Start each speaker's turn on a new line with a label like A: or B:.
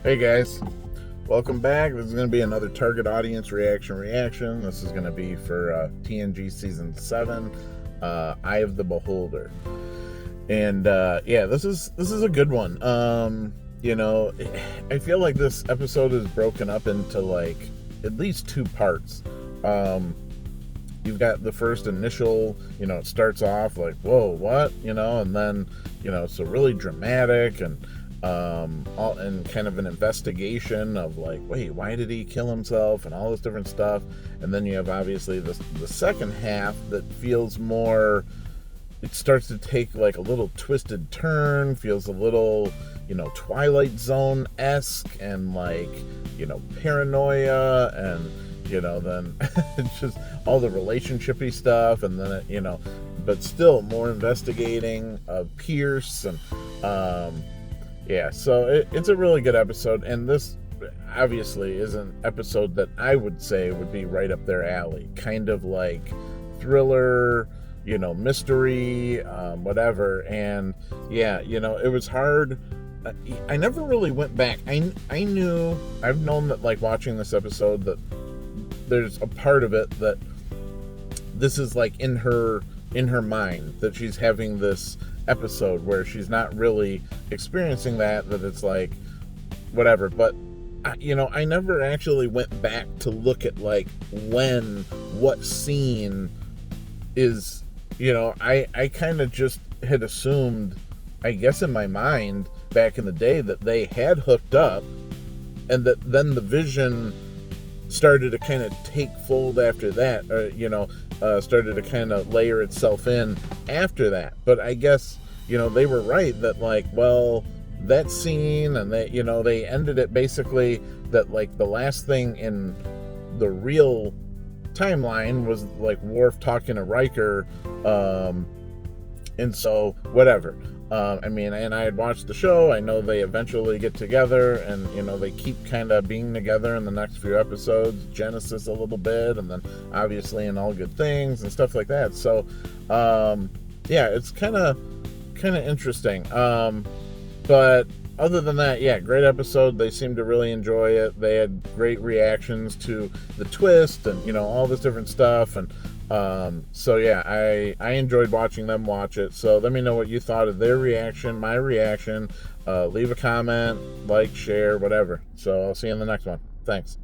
A: Hey guys, welcome back. This is going to be another target audience reaction. This is going to be for TNG season 7, Eye of the Beholder. And yeah, this is a good one. I feel like this episode is broken up into like at least 2 parts. You've got the first initial, it starts off like, whoa, what, and then, it's a really dramatic and kind of an investigation of like, wait, why did he kill himself and all this different stuff. And then you have obviously the second half that feels more, it starts to take like a little twisted turn, feels a little, Twilight Zone-esque and like, paranoia and, then it's just all the relationshipy stuff. And then, but still more investigating of Pierce and, yeah, so it's a really good episode, and this obviously is an episode that I would say would be right up their alley. Kind of like thriller, mystery, whatever. And yeah, it was hard. I never really went back. I've known that like watching this episode that there's a part of it that this is like in her mind, that she's having this episode where she's not really experiencing that it's like whatever. But I never actually went back to look at like what scene is, I kind of just had assumed, I guess in my mind back in the day, that they had hooked up and that then the vision started to kind of take fold after that, or started to kind of layer itself in after that. But I guess they were right that like, well, that scene, and they ended it basically that like the last thing in the real timeline was like Worf talking to Riker, and so whatever. And I had watched the show. I know they eventually get together, and they keep kind of being together in the next few episodes, Genesis a little bit, and then obviously in All Good Things and stuff like that. So yeah, it's kind of interesting. But other than that, yeah, great episode. They seemed to really enjoy it. They had great reactions to the twist and all this different stuff. And so yeah, I enjoyed watching them watch it. So let me know what you thought of their reaction, my reaction. Leave a comment, like, share, whatever. So I'll see you in the next one. Thanks.